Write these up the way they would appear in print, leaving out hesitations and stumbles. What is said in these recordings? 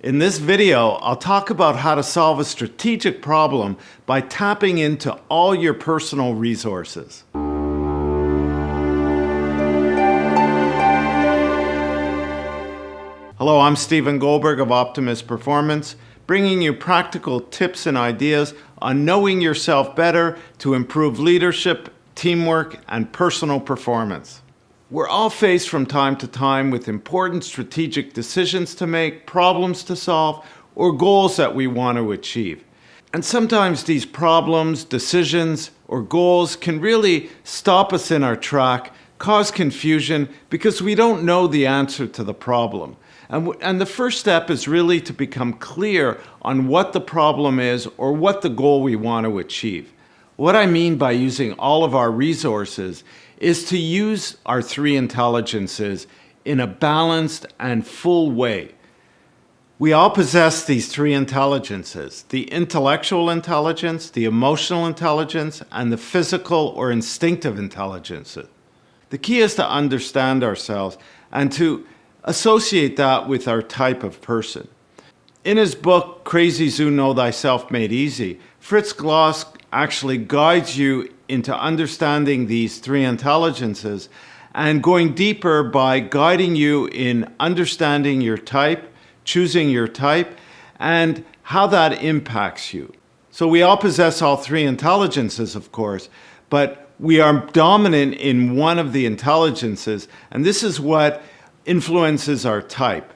In this video, I'll talk about how to solve a strategic problem by tapping into all your personal resources. Hello, I'm Stephen Goldberg of Optimus Performance, bringing you practical tips and ideas on knowing yourself better to improve leadership, teamwork, and personal performance. We're all faced from time to time with important strategic decisions to make, problems to solve, or goals that we want to achieve. And sometimes these problems, decisions, or goals can really stop us in our track, cause confusion because we don't know the answer to the problem. And the first step is really to become clear on what the problem is or what the goal we want to achieve. What I mean by using all of our resources is to use our three intelligences in a balanced and full way. We all possess these three intelligences: the intellectual intelligence, the emotional intelligence, and the physical or instinctive intelligence. The key is to understand ourselves and to associate that with our type of person. In his book, Crazy Zoo, Know Thyself Made Easy, Fritz Gloss actually guides you into understanding these three intelligences and going deeper by guiding you in understanding your type, choosing your type, and how that impacts you. So we all possess all three intelligences, of course, but we are dominant in one of the intelligences, and this is what influences our type.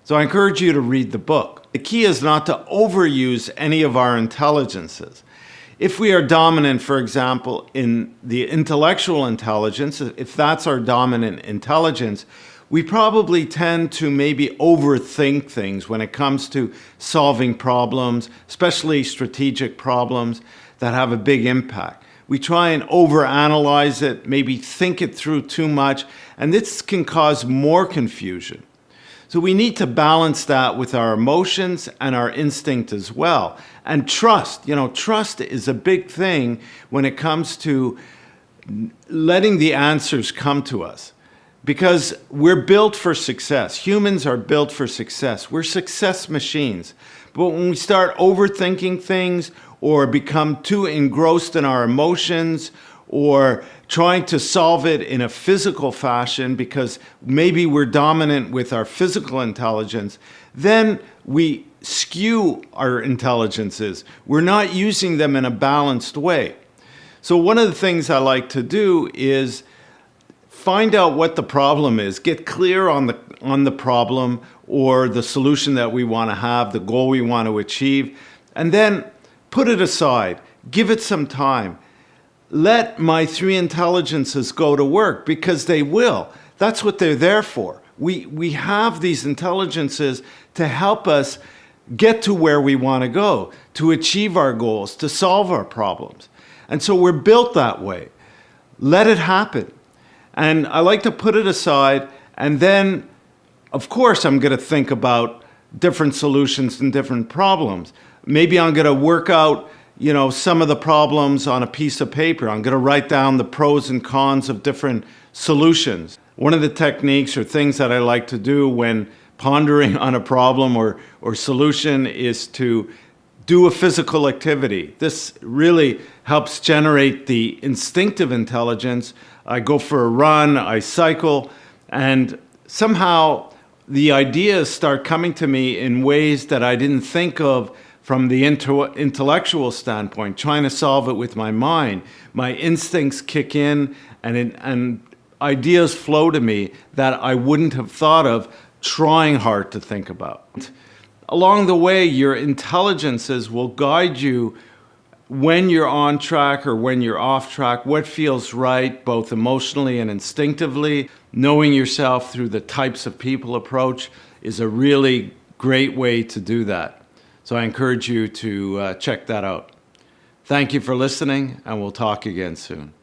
So I encourage you to read the book. The key is not to overuse any of our intelligences. If we are dominant, for example, in the intellectual intelligence, if that's our dominant intelligence, we probably tend to maybe overthink things when it comes to solving problems, especially strategic problems that have a big impact. We try and overanalyze it, maybe think it through too much, and this can cause more confusion. So we need to balance that with our emotions and our instinct as well. And trust, trust is a big thing when it comes to letting the answers come to us. Because we're built for success. Humans are built for success. We're success machines. But when we start overthinking things or become too engrossed in our emotions or trying to solve it in a physical fashion because maybe we're dominant with our physical intelligence, then we skew our intelligences. We're not using them in a balanced way. So one of the things I like to do is find out what the problem is, get clear on the problem or the solution that we want to have, the goal we want to achieve, and then put it aside, give it some time. Let my three intelligences go to work because they will. That's what they're there for. We have these intelligences to help us get to where we want to go, to achieve our goals, to solve our problems. And so we're built that way. Let it happen. And I like to put it aside, and then, of course, I'm going to think about different solutions and different problems. Maybe I'm going to work out some of the problems on a piece of paper. I'm going to write down the pros and cons of different solutions. One of the techniques or things that I like to do when pondering on a problem or solution is to do a physical activity. This really helps generate the instinctive intelligence. I go for a run, I cycle, and somehow the ideas start coming to me in ways that I didn't think of from the intellectual standpoint, trying to solve it with my mind. My instincts kick in and ideas flow to me that I wouldn't have thought of trying hard to think about. Along the way, your intelligences will guide you when you're on track or when you're off track, what feels right, both emotionally and instinctively. Knowing yourself through the types of people approach is a really great way to do that. So I encourage you to check that out. Thank you for listening, and we'll talk again soon.